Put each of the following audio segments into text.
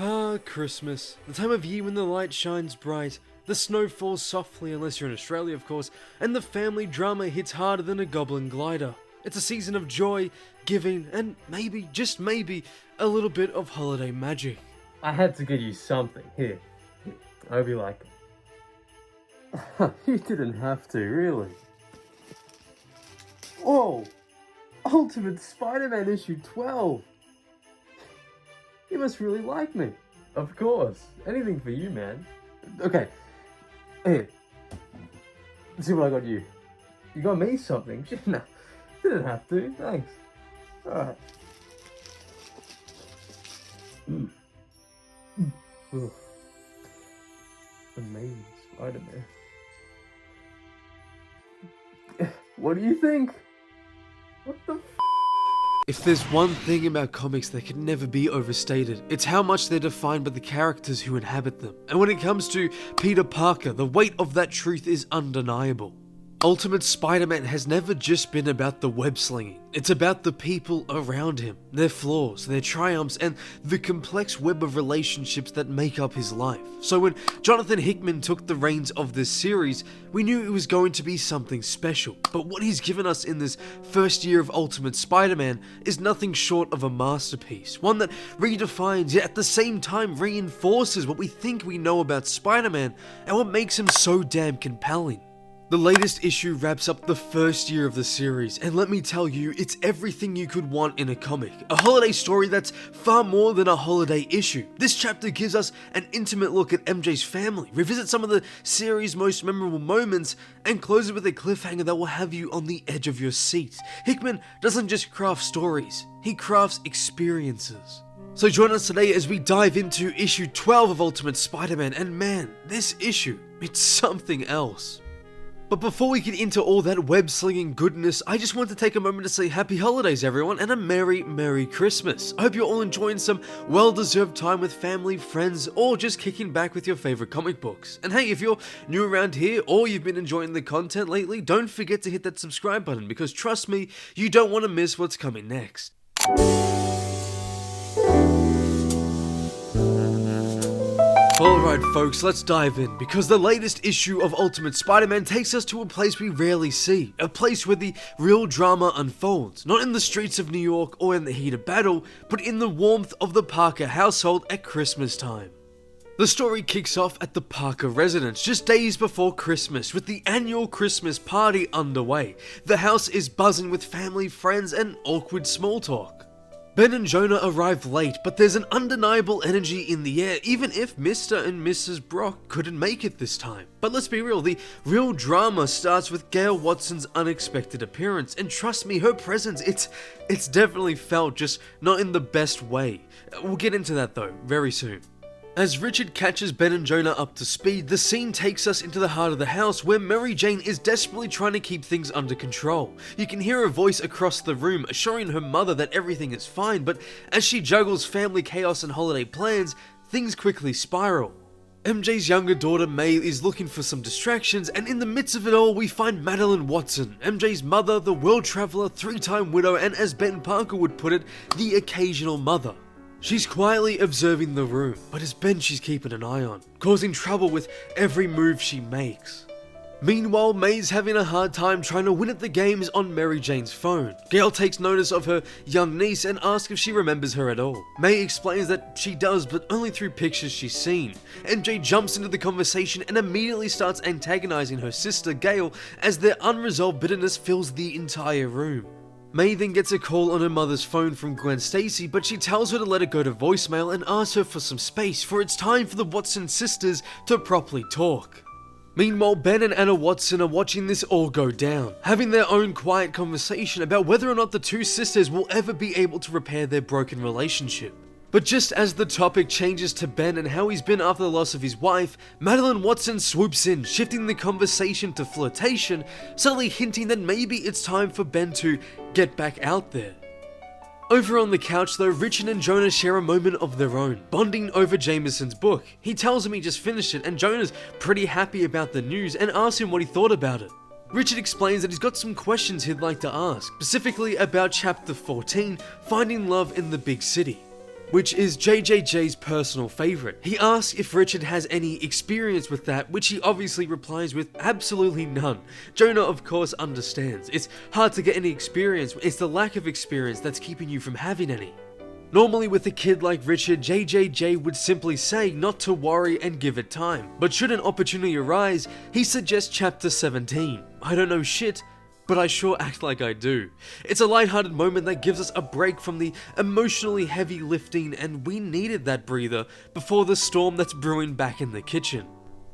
Ah, Christmas. The time of year when the light shines bright, the snow falls softly unless you're in Australia of course, and the family drama hits harder than a goblin glider. It's a season of joy, giving, and maybe, just maybe, a little bit of holiday magic. I had to get you something. Here. I hope you like it. You didn't have to, really. Whoa! Ultimate Spider-Man issue 12! You must really like me. Of course. Anything for you, man. Okay. Here. Let's see what I got you. You got me something? No. Didn't have to. Thanks. Alright. Amazing Spider-Man. What do you think? What the f? If there's one thing about comics that can never be overstated, it's how much they're defined by the characters who inhabit them. And when it comes to Peter Parker, the weight of that truth is undeniable. Ultimate Spider-Man has never just been about the web slinging. It's about the people around him, their flaws, their triumphs, and the complex web of relationships that make up his life. So when Jonathan Hickman took the reins of this series, we knew it was going to be something special. But what he's given us in this first year of Ultimate Spider-Man is nothing short of a masterpiece. One that redefines, yet at the same time reinforces what we think we know about Spider-Man and what makes him so damn compelling. The latest issue wraps up the first year of the series, and let me tell you, it's everything you could want in a comic. A holiday story that's far more than a holiday issue. This chapter gives us an intimate look at MJ's family, revisits some of the series' most memorable moments, and closes with a cliffhanger that will have you on the edge of your seat. Hickman doesn't just craft stories, he crafts experiences. So join us today as we dive into issue 12 of Ultimate Spider-Man, and man, this issue, it's something else. But before we get into all that web-slinging goodness, I just want to take a moment to say happy holidays everyone and a Merry Christmas. I hope you're all enjoying some well-deserved time with family, friends, or just kicking back with your favorite comic books. And hey, if you're new around here or you've been enjoying the content lately, don't forget to hit that subscribe button because trust me, you don't want to miss what's coming next. Alright folks, let's dive in, because the latest issue of Ultimate Spider-Man takes us to a place we rarely see, a place where the real drama unfolds, not in the streets of New York or in the heat of battle, but in the warmth of the Parker household at Christmas time. The story kicks off at the Parker residence just days before Christmas, with the annual Christmas party underway. The house is buzzing with family, friends, and awkward small talk. Ben and Jonah arrive late, but there's an undeniable energy in the air, even if Mr. and Mrs. Brock couldn't make it this time. But let's be real, the real drama starts with Gail Watson's unexpected appearance, and trust me, her presence, it's definitely felt, just not in the best way. We'll get into that though, very soon. As Richard catches Ben and Jonah up to speed, the scene takes us into the heart of the house where Mary Jane is desperately trying to keep things under control. You can hear her voice across the room assuring her mother that everything is fine, but as she juggles family chaos and holiday plans, things quickly spiral. MJ's younger daughter May is looking for some distractions, and in the midst of it all we find Madeline Watson, MJ's mother, the world traveler, three-time widow, and as Ben Parker would put it, the occasional mother. She's quietly observing the room, but it's Ben she's keeping an eye on, causing trouble with every move she makes. Meanwhile, May's having a hard time trying to win at the games on Mary Jane's phone. Gail takes notice of her young niece and asks if she remembers her at all. May explains that she does, but only through pictures she's seen. MJ jumps into the conversation and immediately starts antagonizing her sister Gail as their unresolved bitterness fills the entire room. May then gets a call on her mother's phone from Gwen Stacy, but she tells her to let it go to voicemail and asks her for some space, for it's time for the Watson sisters to properly talk. Meanwhile, Ben and Anna Watson are watching this all go down, having their own quiet conversation about whether or not the two sisters will ever be able to repair their broken relationship. But just as the topic changes to Ben and how he's been after the loss of his wife, Madeline Watson swoops in, shifting the conversation to flirtation, subtly hinting that maybe it's time for Ben to get back out there. Over on the couch though, Richard and Jonah share a moment of their own, bonding over Jameson's book. He tells him he just finished it, and Jonah's pretty happy about the news and asks him what he thought about it. Richard explains that he's got some questions he'd like to ask, specifically about chapter 14, Finding Love in the Big City. which is JJJ's personal favorite. He asks if Richard has any experience with that, which he obviously replies with absolutely none. Jonah of course understands. It's hard to get any experience, it's the lack of experience that's keeping you from having any. Normally with a kid like Richard, JJJ would simply say not to worry and give it time. But should an opportunity arise, he suggests chapter 17. I don't know shit, but I sure act like I do. It's a lighthearted moment that gives us a break from the emotionally heavy lifting, and we needed that breather before the storm that's brewing back in the kitchen.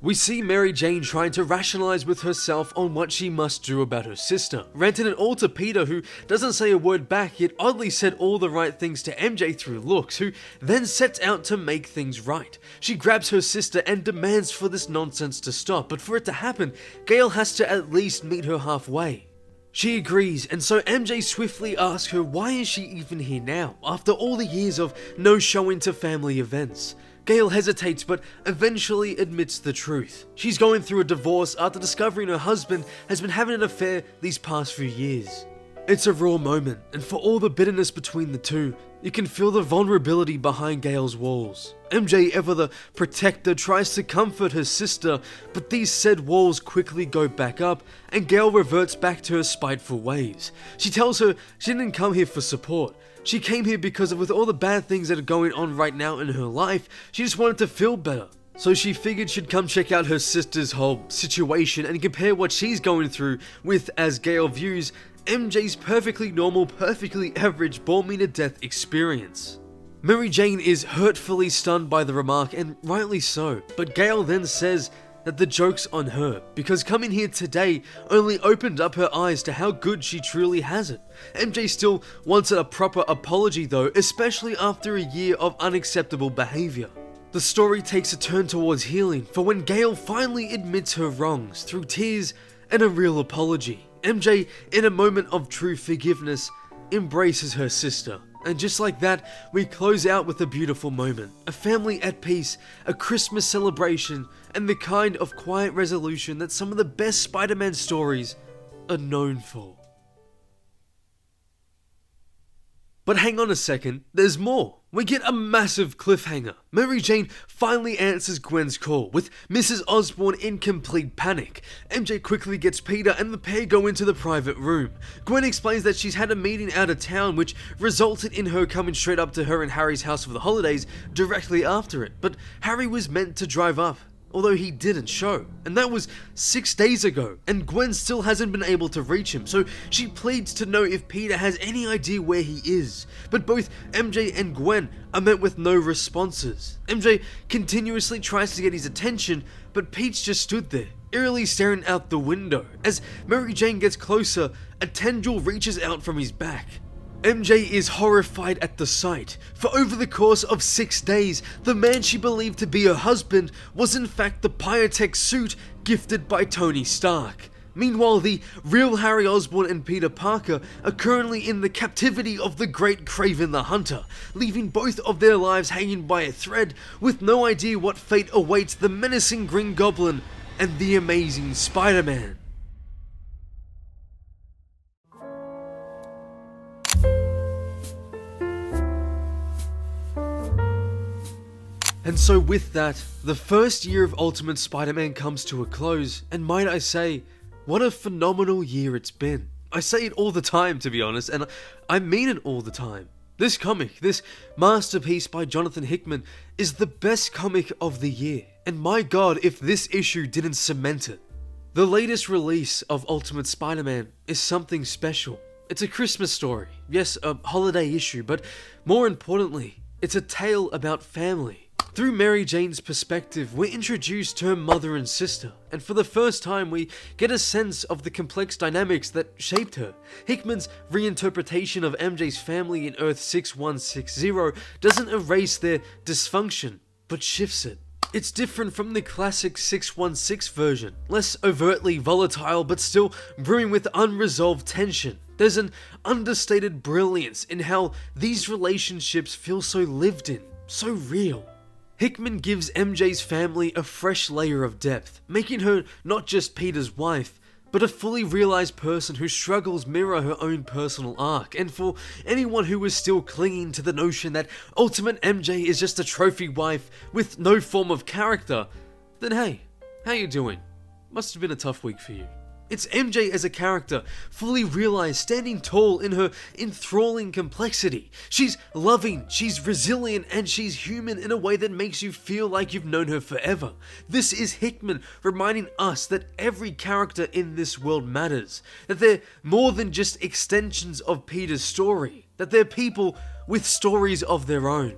We see Mary Jane trying to rationalize with herself on what she must do about her sister, ranting it all to Peter, who doesn't say a word back, yet oddly said all the right things to MJ through looks, who then sets out to make things right. She grabs her sister and demands for this nonsense to stop, but for it to happen, Gale has to at least meet her halfway. She agrees, and so MJ swiftly asks her why is she even here now, after all the years of no showing to family events. Gale hesitates but eventually admits the truth. She's going through a divorce after discovering her husband has been having an affair these past few years. It's a raw moment, and for all the bitterness between the two, you can feel the vulnerability behind Gale's walls. MJ, ever the protector, tries to comfort her sister, but these said walls quickly go back up, and Gale reverts back to her spiteful ways. She tells her she didn't come here for support. She came here because with all the bad things that are going on right now in her life, she just wanted to feel better. So she figured she'd come check out her sister's whole situation and compare what she's going through with, as Gale views, MJ's perfectly normal, perfectly average, bore-me-to-death experience. Mary Jane is hurtfully stunned by the remark, and rightly so, but Gale then says that the joke's on her, because coming here today only opened up her eyes to how good she truly has it. MJ still wants a proper apology though, especially after a year of unacceptable behavior. The story takes a turn towards healing, for when Gale finally admits her wrongs through tears and a real apology, MJ, in a moment of true forgiveness, embraces her sister. And just like that, we close out with a beautiful moment. A family at peace, a Christmas celebration, and the kind of quiet resolution that some of the best Spider-Man stories are known for. But hang on a second, there's more. We get a massive cliffhanger. Mary Jane finally answers Gwen's call, with Mrs. Osborn in complete panic. MJ quickly gets Peter and the pair go into the private room. Gwen explains that she's had a meeting out of town, which resulted in her coming straight up to her and Harry's house for the holidays directly after it. But Harry was meant to drive up, although he didn't show, and that was 6 days ago, and Gwen still hasn't been able to reach him, so she pleads to know if Peter has any idea where he is. But both MJ and Gwen are met with no responses. MJ continuously tries to get his attention, but Pete's just stood there, eerily staring out the window. As Mary Jane gets closer, a tendril reaches out from his back. MJ is horrified at the sight, for over the course of 6 days, the man she believed to be her husband was in fact the picotech suit gifted by Tony Stark. Meanwhile, the real Harry Osborn and Peter Parker are currently in the captivity of the great Kraven the Hunter, leaving both of their lives hanging by a thread, with no idea what fate awaits the menacing Green Goblin and the amazing Spider-Man. And so with that, the first year of Ultimate Spider-Man comes to a close, and might I say, what a phenomenal year it's been. I say it all the time, to be honest, and I mean it all the time. This comic, this masterpiece by Jonathan Hickman, is the best comic of the year, and my god if this issue didn't cement it. The latest release of Ultimate Spider-Man is something special. It's a Christmas story, yes, a holiday issue, but more importantly, it's a tale about family. Through Mary Jane's perspective, we're introduced to her mother and sister, and for the first time we get a sense of the complex dynamics that shaped her. Hickman's reinterpretation of MJ's family in Earth 6160 doesn't erase their dysfunction, but shifts it. It's different from the classic 616 version, less overtly volatile but still brewing with unresolved tension. There's an understated brilliance in how these relationships feel so lived in, so real. Hickman gives MJ's family a fresh layer of depth, making her not just Peter's wife, but a fully realized person whose struggles mirror her own personal arc. And for anyone who is still clinging to the notion that Ultimate MJ is just a trophy wife with no form of character, then hey, how you doing? Must have been a tough week for you. It's MJ as a character, fully realized, standing tall in her enthralling complexity. She's loving, she's resilient, and she's human in a way that makes you feel like you've known her forever. This is Hickman reminding us that every character in this world matters, that they're more than just extensions of Peter's story, that they're people with stories of their own.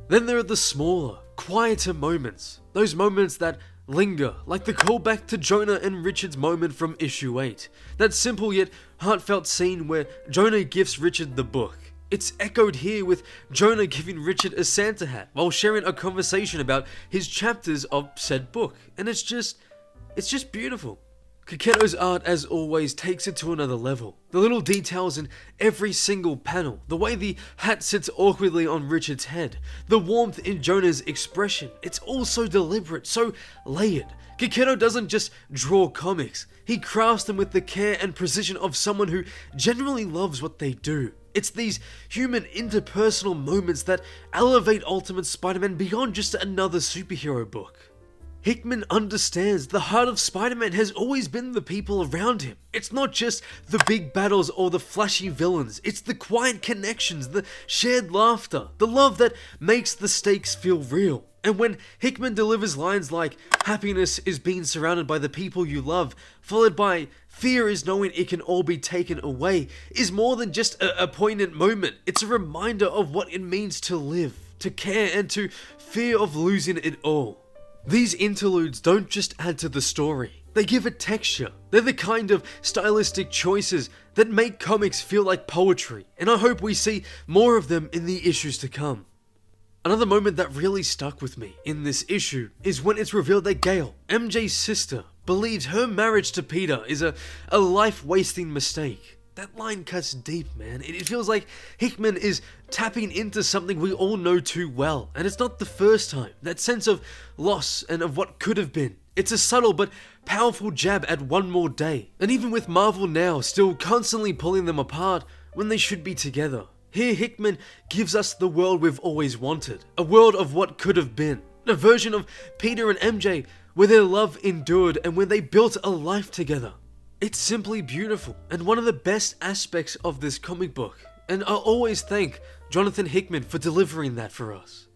Then there are the smaller, quieter moments, those moments that linger, like the callback to Jonah and Richard's moment from issue 8. That simple yet heartfelt scene where Jonah gifts Richard the book. It's echoed here with Jonah giving Richard a Santa hat while sharing a conversation about his chapters of said book. And it's just beautiful. Kaketo's art, as always, takes it to another level. The little details in every single panel, the way the hat sits awkwardly on Richard's head, the warmth in Jonah's expression, it's all so deliberate, so layered. Kaketo doesn't just draw comics, he crafts them with the care and precision of someone who genuinely loves what they do. It's these human interpersonal moments that elevate Ultimate Spider-Man beyond just another superhero book. Hickman understands the heart of Spider-Man has always been the people around him. It's not just the big battles or the flashy villains, it's the quiet connections, the shared laughter, the love that makes the stakes feel real. And when Hickman delivers lines like, "Happiness is being surrounded by the people you love," followed by, "Fear is knowing it can all be taken away," is more than just a poignant moment. It's a reminder of what it means to live, to care, and to fear of losing it all. These interludes don't just add to the story, they give it texture. They're the kind of stylistic choices that make comics feel like poetry, and I hope we see more of them in the issues to come. Another moment that really stuck with me in this issue is when it's revealed that Gail, MJ's sister, believes her marriage to Peter is a life-wasting mistake. That line cuts deep, man. It feels like Hickman is tapping into something we all know too well, and it's not the first time. That sense of loss and of what could have been. It's a subtle but powerful jab at one more day. And even with Marvel now still constantly pulling them apart when they should be together, here Hickman gives us the world we've always wanted. A world of what could have been. A version of Peter and MJ where their love endured and where they built a life together. It's simply beautiful, and one of the best aspects of this comic book, and I'll always thank Jonathan Hickman for delivering that for us.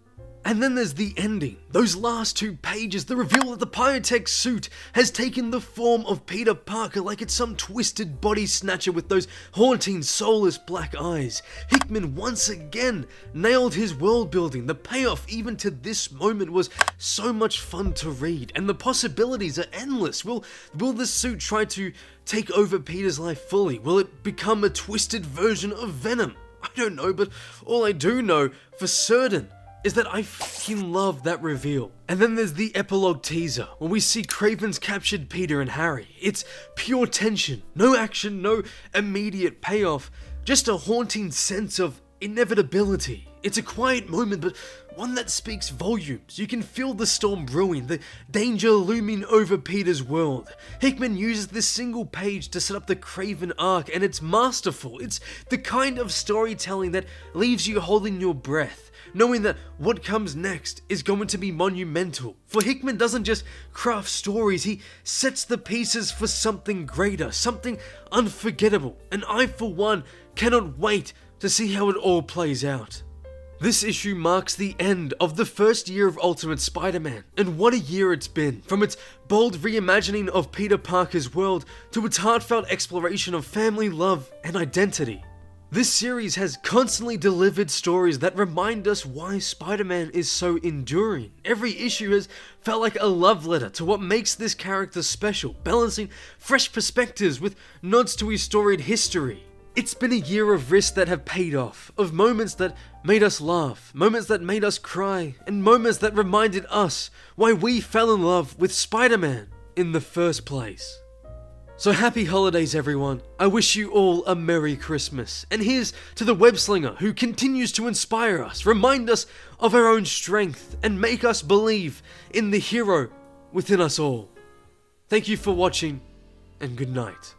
And then there's the ending, those last 2 pages, the reveal that the picotech suit has taken the form of Peter Parker like it's some twisted body snatcher with those haunting, soulless black eyes. Hickman once again nailed his world building. The payoff even to this moment was so much fun to read, and the possibilities are endless. Will this suit try to take over Peter's life fully? Will it become a twisted version of Venom? I don't know, but all I do know for certain is that I fucking love that reveal. And then there's the epilogue teaser, where we see Craven's captured Peter and Harry. It's pure tension, no action, no immediate payoff, just a haunting sense of inevitability. It's a quiet moment, but one that speaks volumes. You can feel the storm brewing, the danger looming over Peter's world. Hickman uses this single page to set up the Craven arc, and it's masterful. It's the kind of storytelling that leaves you holding your breath, knowing that what comes next is going to be monumental. For Hickman doesn't just craft stories, he sets the pieces for something greater, something unforgettable, and I, for one, cannot wait to see how it all plays out. This issue marks the end of the first year of Ultimate Spider-Man, and what a year it's been. From its bold reimagining of Peter Parker's world to its heartfelt exploration of family, love, and identity. This series has constantly delivered stories that remind us why Spider-Man is so enduring. Every issue has felt like a love letter to what makes this character special, balancing fresh perspectives with nods to his storied history. It's been a year of risks that have paid off, of moments that made us laugh, moments that made us cry, and moments that reminded us why we fell in love with Spider-Man in the first place. So happy holidays, everyone. I wish you all a Merry Christmas. And here's to the web-slinger who continues to inspire us, remind us of our own strength, and make us believe in the hero within us all. Thank you for watching. and good night.